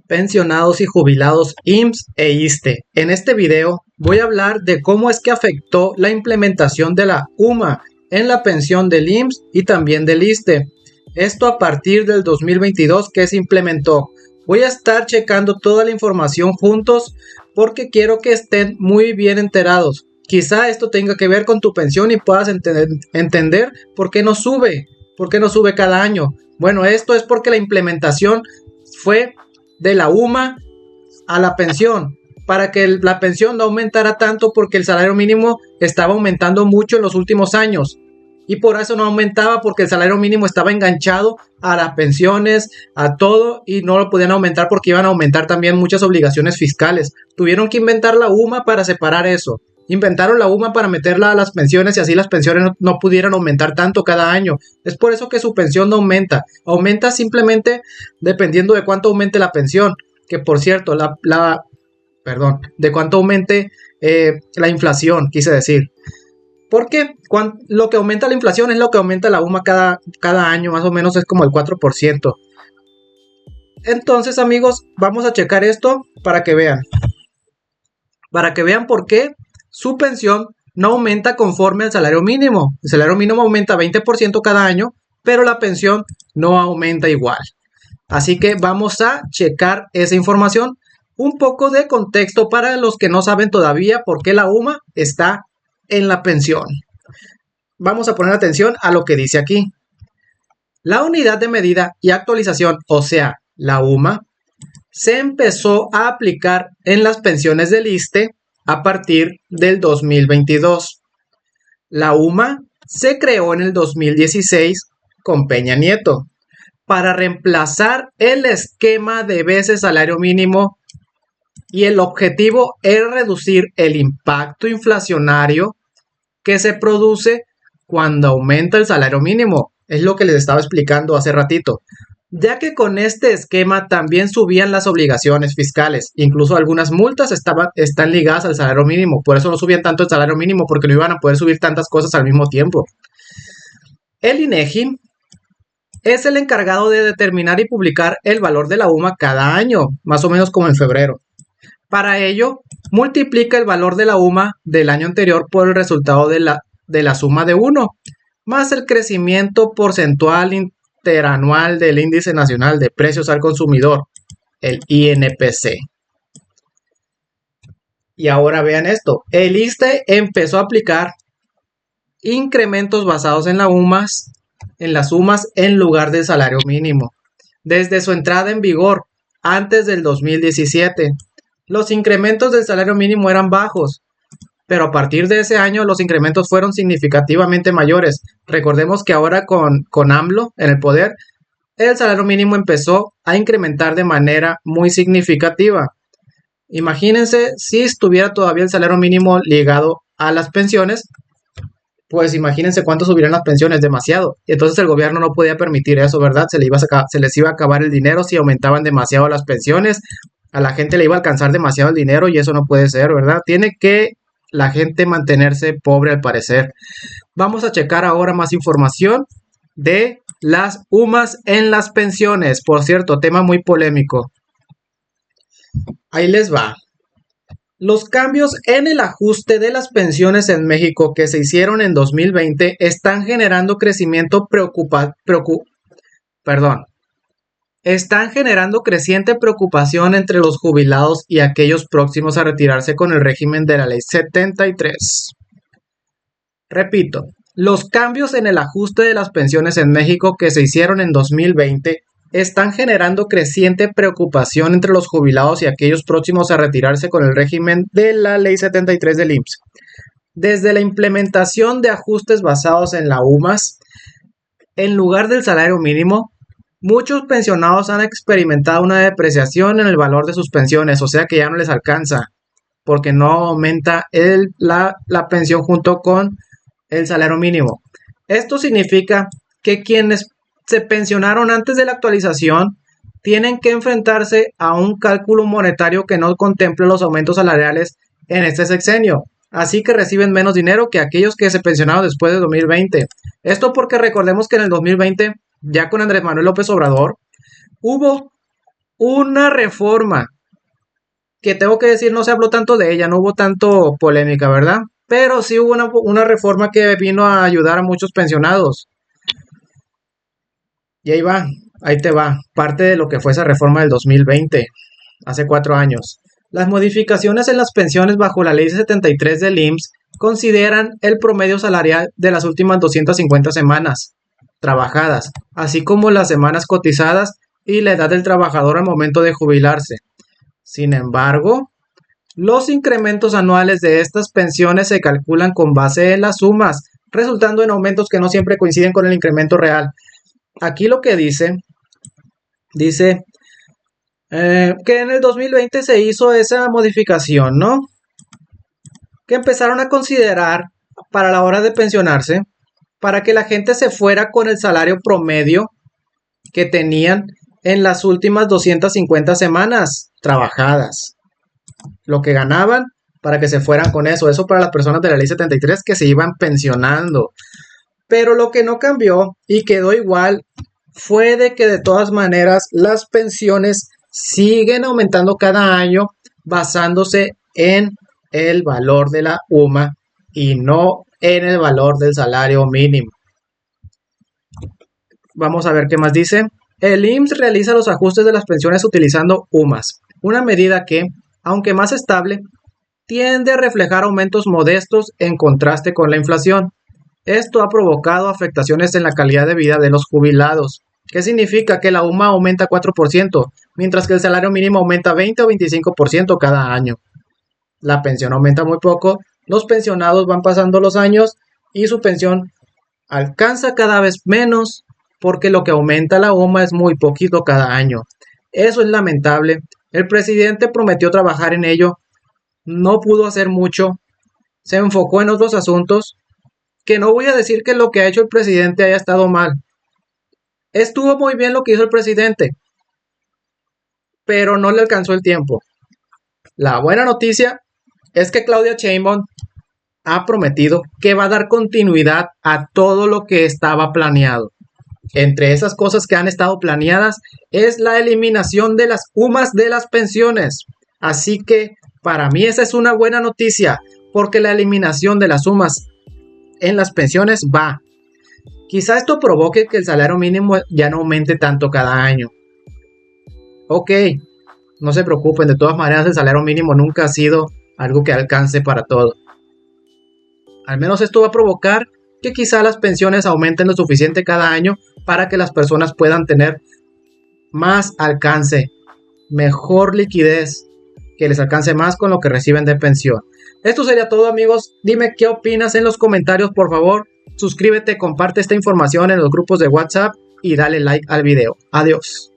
Pensionados y jubilados IMSS e ISSSTE. En este video voy a hablar de cómo es que afectó la implementación de la UMA en la pensión del IMSS y también del ISSSTE. Esto a partir del 2022 que se implementó. Voy a estar checando toda la información juntos porque quiero que estén muy bien enterados. Quizá esto tenga que ver con tu pensión y puedas entender por qué no sube cada año. Bueno, esto es porque la implementación fue de la UMA a la pensión, para que la pensión no aumentara tanto porque el salario mínimo estaba aumentando mucho en los últimos años y por eso no aumentaba, porque el salario mínimo estaba enganchado a las pensiones, a todo, y no lo podían aumentar porque iban a aumentar también muchas obligaciones fiscales. Tuvieron que inventar la UMA para separar eso. Inventaron la UMA para meterla a las pensiones y así las pensiones no pudieran aumentar tanto cada año. Es por eso que su pensión no aumenta. Aumenta simplemente dependiendo de cuánto aumente la pensión. Que por cierto, de cuánto aumente la inflación, quise decir. Porque lo que aumenta la inflación es lo que aumenta la UMA cada año, más o menos es como el 4%. Entonces, amigos, vamos a checar esto para que vean. Para que vean por qué su pensión no aumenta conforme al salario mínimo. El salario mínimo aumenta 20% cada año, pero la pensión no aumenta igual. Así que vamos a checar esa información. Un poco de contexto para los que no saben todavía por qué la UMA está en la pensión. Vamos a poner atención a lo que dice aquí. La unidad de medida y actualización, o sea, la UMA, se empezó a aplicar en las pensiones del ISSSTE a partir del 2022. La UMA se creó en el 2016 con Peña Nieto para reemplazar el esquema de veces salario mínimo, y el objetivo es reducir el impacto inflacionario que se produce cuando aumenta el salario mínimo. Es lo que les estaba explicando hace ratito. Ya que con este esquema también subían las obligaciones fiscales, incluso algunas multas están ligadas al salario mínimo, por eso no subían tanto el salario mínimo, porque no iban a poder subir tantas cosas al mismo tiempo. El INEGI es el encargado de determinar y publicar el valor de la UMA cada año, más o menos como en febrero. Para ello, multiplica el valor de la UMA del año anterior por el resultado de la suma de 1, más el crecimiento porcentual interanual del Índice Nacional de Precios al Consumidor, el INPC. Y ahora vean esto, el ISSSTE empezó a aplicar incrementos basados en las sumas en lugar del salario mínimo. Desde su entrada en vigor, antes del 2017, los incrementos del salario mínimo eran bajos, pero a partir de ese año los incrementos fueron significativamente mayores. Recordemos que ahora con AMLO en el poder, el salario mínimo empezó a incrementar de manera muy significativa. Imagínense si estuviera todavía el salario mínimo ligado a las pensiones, pues imagínense cuánto subirían las pensiones, demasiado. Entonces el gobierno no podía permitir eso, ¿verdad? Se les iba a acabar el dinero si aumentaban demasiado las pensiones. A la gente le iba a alcanzar demasiado el dinero y eso no puede ser, ¿verdad? Tiene que la gente mantenerse pobre al parecer. Vamos a checar ahora más información de las UMAs en las pensiones. Por cierto, tema muy polémico. Ahí les va. Los cambios en el ajuste de las pensiones en México que se hicieron en 2020 están generando están generando creciente preocupación entre los jubilados y aquellos próximos a retirarse con el régimen de la Ley 73. Repito, los cambios en el ajuste de las pensiones en México que se hicieron en 2020 están generando creciente preocupación entre los jubilados y aquellos próximos a retirarse con el régimen de la Ley 73 del IMSS. Desde la implementación de ajustes basados en la UMAS, en lugar del salario mínimo, muchos pensionados han experimentado una depreciación en el valor de sus pensiones, o sea que ya no les alcanza, porque no aumenta la pensión junto con el salario mínimo. Esto significa que quienes se pensionaron antes de la actualización tienen que enfrentarse a un cálculo monetario que no contemple los aumentos salariales en este sexenio. Así que reciben menos dinero que aquellos que se pensionaron después de 2020. Esto porque recordemos que en el 2020, ya con Andrés Manuel López Obrador, hubo una reforma que tengo que decir no se habló tanto de ella, no hubo tanto polémica, ¿verdad? Pero sí hubo una reforma que vino a ayudar a muchos pensionados. Y ahí te va, parte de lo que fue esa reforma del 2020, hace 4 años. Las modificaciones en las pensiones bajo la ley 73 del IMSS consideran el promedio salarial de las últimas 250 semanas trabajadas, así como las semanas cotizadas y la edad del trabajador al momento de jubilarse. Sin embargo, los incrementos anuales de estas pensiones se calculan con base en las sumas, resultando en aumentos que no siempre coinciden con el incremento real. Aquí lo que dice que en el 2020 se hizo esa modificación, ¿no? Que empezaron a considerar para la hora de pensionarse, para que la gente se fuera con el salario promedio que tenían en las últimas 250 semanas trabajadas. Lo que ganaban para que se fueran con eso. Eso para las personas de la ley 73 que se iban pensionando. Pero lo que no cambió y quedó igual fue de que de todas maneras las pensiones siguen aumentando cada año basándose en el valor de la UMA y no en el valor del salario mínimo. Vamos a ver qué más dice. El IMSS realiza los ajustes de las pensiones utilizando UMAS, una medida que, aunque más estable, tiende a reflejar aumentos modestos en contraste con la inflación. Esto ha provocado afectaciones en la calidad de vida de los jubilados. ¿Qué significa? Que la UMA aumenta 4%, mientras que el salario mínimo aumenta 20 o 25% cada año. La pensión aumenta muy poco, los pensionados van pasando los años y su pensión alcanza cada vez menos porque lo que aumenta la UMA es muy poquito cada año. Eso es lamentable. El presidente prometió trabajar en ello, no pudo hacer mucho, se enfocó en otros asuntos, que no voy a decir que lo que ha hecho el presidente haya estado mal. Estuvo muy bien lo que hizo el presidente, pero no le alcanzó el tiempo. La buena noticia es que Claudia Sheinbaum ha prometido que va a dar continuidad a todo lo que estaba planeado. Entre esas cosas que han estado planeadas es la eliminación de las UMAS de las pensiones. Así que para mí esa es una buena noticia, porque la eliminación de las UMAS en las pensiones va. Quizá esto provoque que el salario mínimo ya no aumente tanto cada año. Ok, no se preocupen, de todas maneras el salario mínimo nunca ha sido algo que alcance para todo. Al menos esto va a provocar que quizá las pensiones aumenten lo suficiente cada año para que las personas puedan tener más alcance, mejor liquidez, que les alcance más con lo que reciben de pensión. Esto sería todo, amigos. Dime qué opinas en los comentarios, por favor. Suscríbete, comparte esta información en los grupos de WhatsApp y dale like al video. Adiós.